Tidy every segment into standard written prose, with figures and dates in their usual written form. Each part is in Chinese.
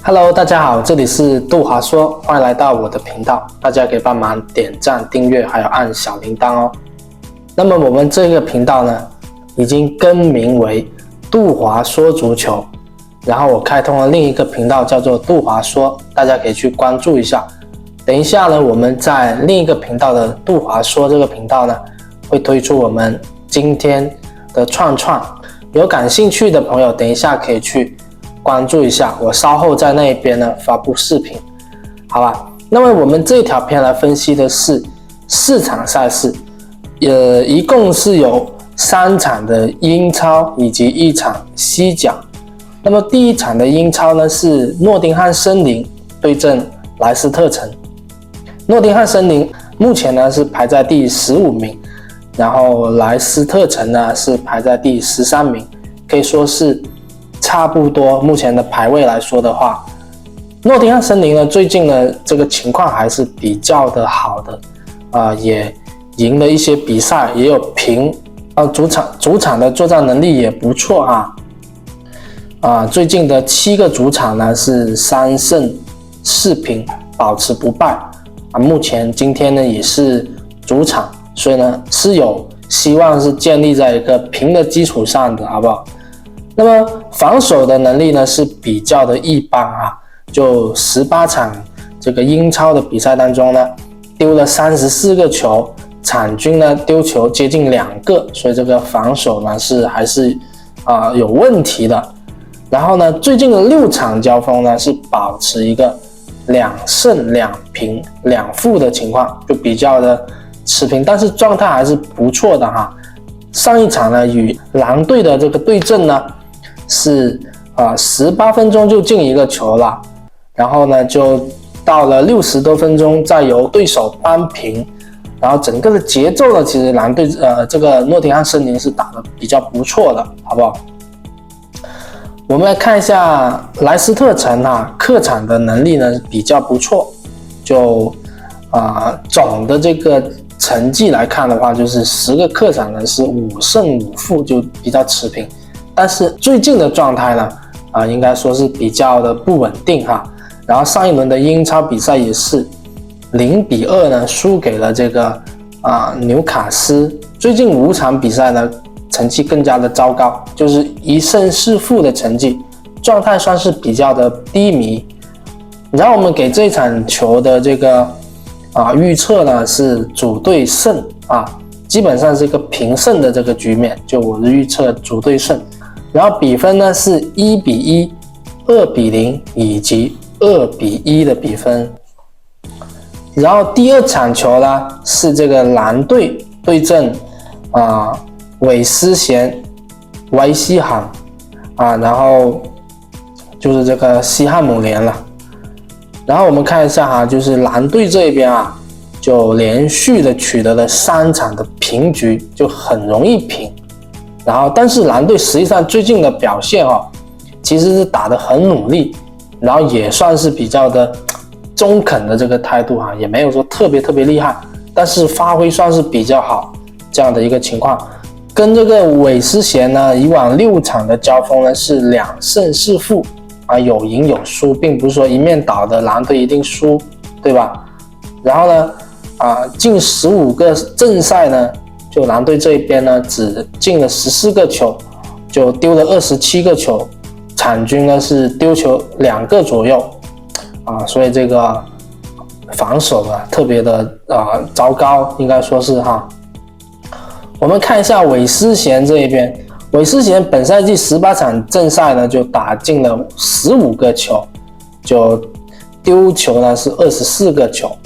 Hello， 大家好，这里是杜华说，欢迎来到我的频道，大家可以帮忙点赞、订阅，还有按小铃铛哦。那么我们这个频道呢，已经更名为杜华说足球，然后我开通了另一个频道叫做杜华说，大家可以去关注一下。等一下呢，我们在另一个频道的杜华说这个频道呢，会推出我们今天的串，有感兴趣的朋友，等一下可以去关注一下，我稍后在那边呢发布视频，好吧？那么我们这条片来分析的是4场赛事，一共是有3场的英超以及1场西甲。那么第一场的英超呢是诺丁汉森林对阵莱斯特城。诺丁汉森林目前呢是排在第15名，然后莱斯特城呢是排在第13名，可以说是差不多。目前的排位来说的话，诺丁汉森林呢最近呢这个情况还是比较的好的，也赢了一些比赛，也有平，主场的作战能力也不错最近的7个主场呢是3胜4平，保持不败目前今天呢也是主场，所以呢是有希望是建立在一个平的基础上的，好不好？那么防守的能力呢是比较的一般就18场这个英超的比赛当中呢，丢了34个球，场均呢丢球接近2个，所以这个防守呢还是有问题的。然后呢，最近的6场交锋呢是保持一个2胜2平2负的情况，就比较的持平，但是状态还是不错的上一场呢与狼队的这个对阵呢是18分钟就进1个球了，然后呢就到了60多分钟再由对手扳平，然后整个的节奏呢其实狼队这个诺丁汉森林是打得比较不错的，好不好？我们来看一下莱斯特城客场的能力呢比较不错，就总的这个成绩来看的话，就是10个客场呢是5胜5负，就比较持平。但是最近的状态呢应该说是比较的不稳定然后上一轮的英超比赛也是0-2呢输给了这个纽卡斯。最近5场比赛呢成绩更加的糟糕，就是1胜4负的成绩，状态算是比较的低迷。然后我们给这场球的这个预测呢是主队胜基本上是一个平胜的这个局面，就我的预测主队胜。然后比分呢是1-1、2-0以及2-1的比分。然后第2场球呢是这个蓝队对阵韦斯咸维西罕然后就是这个西汉姆联了。然后我们看一下就是蓝队这边就连续的取得了3场的平局，就很容易平。然后但是蓝队实际上最近的表现其实是打得很努力，然后也算是比较的中肯的这个态度也没有说特别厉害，但是发挥算是比较好这样的一个情况。跟这个韦斯咸呢以往6场的交锋呢是2胜4负有赢有输，并不是说一面倒的蓝队一定输，对吧？然后呢近15个正赛呢，就蓝队这一边呢只进了14个球，就丢了27个球，场均呢是丢球2个左右所以这个防守特别的糟糕，应该说是我们看一下韦斯咸这一边，韦斯咸本赛季18场正赛呢就打进了15个球，就丢球呢是24个球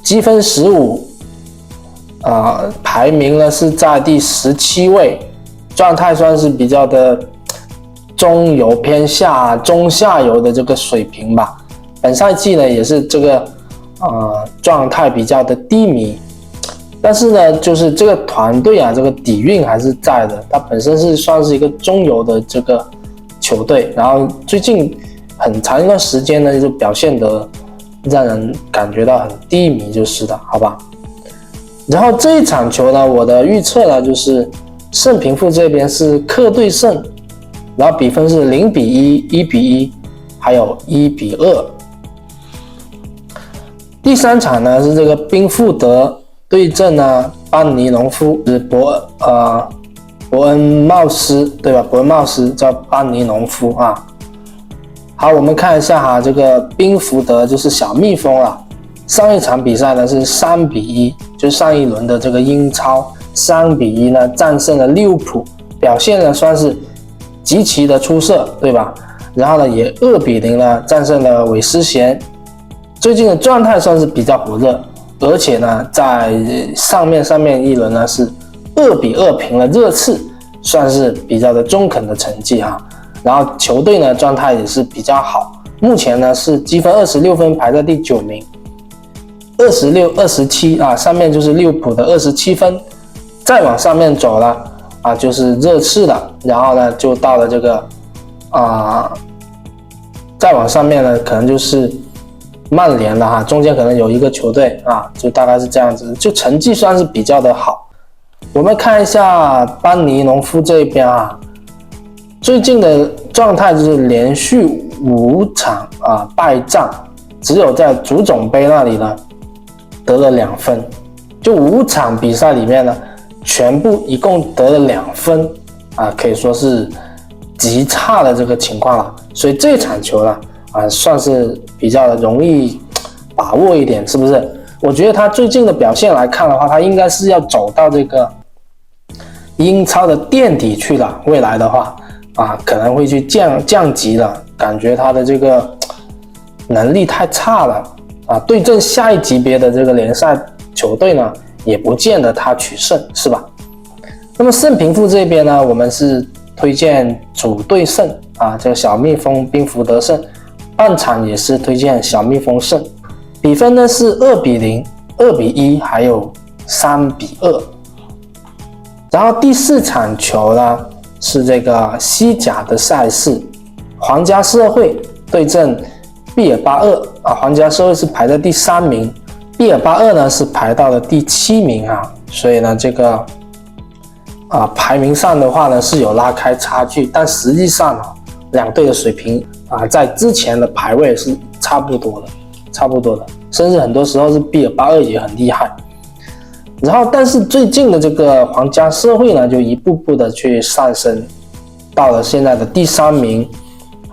积分15排名呢是在第17位，状态算是比较的中游偏下中下游的这个水平吧。本赛季呢也是这个状态比较的低迷，但是呢就是这个团队这个底蕴还是在的，它本身是算是一个中游的这个球队，然后最近很长一段时间呢就表现得让人感觉到很低迷就是的，好吧？然后这一场球呢，我的预测呢就是胜平负这边是客队胜，然后比分是0-1、1-1，还有1-2。第3场呢是这个宾福德对阵呢班尼农夫，是伯恩茂斯，对吧？伯恩茂斯叫班尼农夫啊。好，我们看一下哈，这个宾福德就是小蜜蜂啊。上一场比赛呢是3-1，就是上一轮的这个英超3-1呢战胜了利物浦，表现呢算是极其的出色，对吧？然后呢也2-0呢战胜了韦斯咸，最近的状态算是比较火热，而且呢在上面一轮呢是2-2平了热刺，算是比较的中肯的成绩哈。然后球队呢状态也是比较好，目前呢是积分26分，排在第9名，26、27啊，上面就是利物浦的27分，再往上面走了啊就是热刺了，然后呢就到了这个再往上面呢可能就是曼联了哈，中间可能有一个球队啊，就大概是这样子，就成绩算是比较的好。我们看一下班尼农夫这边啊，最近的状态就是连续5场败仗，只有在足总杯那里呢得了2分，就5场比赛里面呢全部一共得了2分啊，可以说是极差的这个情况了。所以这场球呢算是比较容易把握一点，是不是？我觉得他最近的表现来看的话，他应该是要走到这个英超的垫底去了，未来的话可能会去降级了，感觉他的这个能力太差了对阵下一级别的这个联赛球队呢也不见得他取胜，是吧？那么胜平负这边呢，我们是推荐主队胜这个小蜜蜂宾福德胜，半场也是推荐小蜜蜂胜，比分呢是2-0、2-1还有3-2。然后第4场球呢是这个西甲的赛事，皇家社会对阵毕尔巴鄂皇家社会是排在第3名，毕尔巴鄂呢是排到了第7名所以呢这个排名上的话呢是有拉开差距，但实际上两队的水平在之前的排位是差不多的，甚至很多时候是毕尔巴鄂也很厉害。然后但是最近的这个皇家社会呢就一步步的去上升到了现在的第3名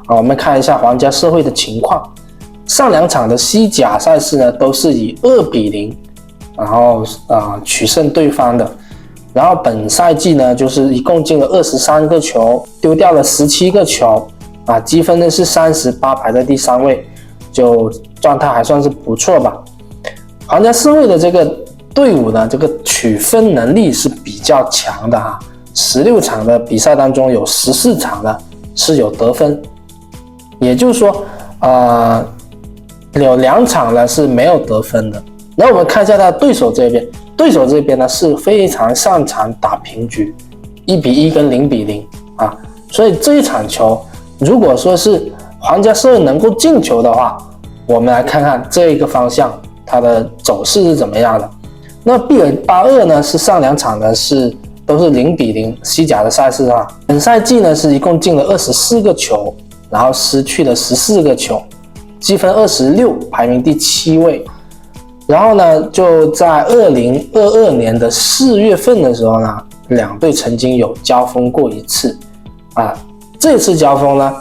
我们看一下皇家社会的情况，上2场的西甲赛事呢都是以2-0然后取胜对方的，然后本赛季呢就是一共进了23个球，丢掉了17个球积分呢是38，排在第3位，就状态还算是不错吧。皇家社会的这个队伍呢这个取分能力是比较强的16场的比赛当中有14场呢是有得分，也就是说有2场呢是没有得分的。然后我们看一下他的对手这边，呢是非常擅长打平局，1-1跟0-0所以这一场球如果说是皇家社会能够进球的话，我们来看看这一个方向它的走势是怎么样的。那毕尔巴鄂呢是上2场呢都是0-0，西甲的赛事本赛季呢是一共进了24个球，然后失去了14个球，积分26，排名第7位。然后呢就在2022年的4月份的时候呢，两队曾经有交锋过一次这次交锋呢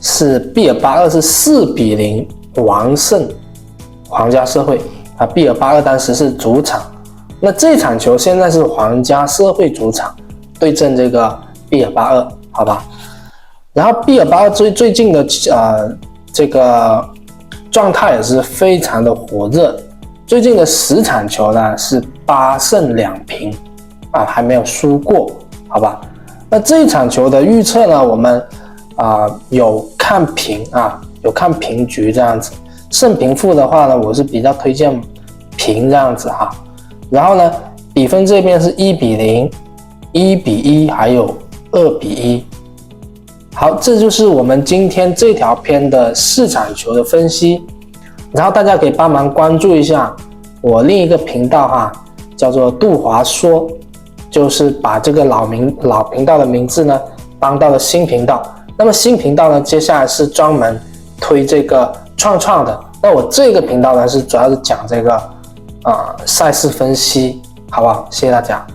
是毕尔巴鄂是4-0完胜皇家社会毕尔巴鄂当时是主场，那这场球现在是皇家社会主场对阵这个毕尔巴鄂，好吧？然后毕尔巴鄂最近的这个状态也是非常的火热，最近的10场球呢是8胜2平还没有输过，好吧？那这一场球的预测呢，我们有看平有看平局这样子，胜平负的话呢，我是比较推荐平这样子然后呢，比分这边是1-0、1-1还有2-1。好，这就是我们今天这条篇的4场球的分析。然后大家可以帮忙关注一下我另一个频道叫做杜华说，就是把这个老频道的名字呢搬到了新频道。那么新频道呢，接下来是专门推这个创的。那我这个频道呢是主要是讲这个赛事分析，好不好？谢谢大家。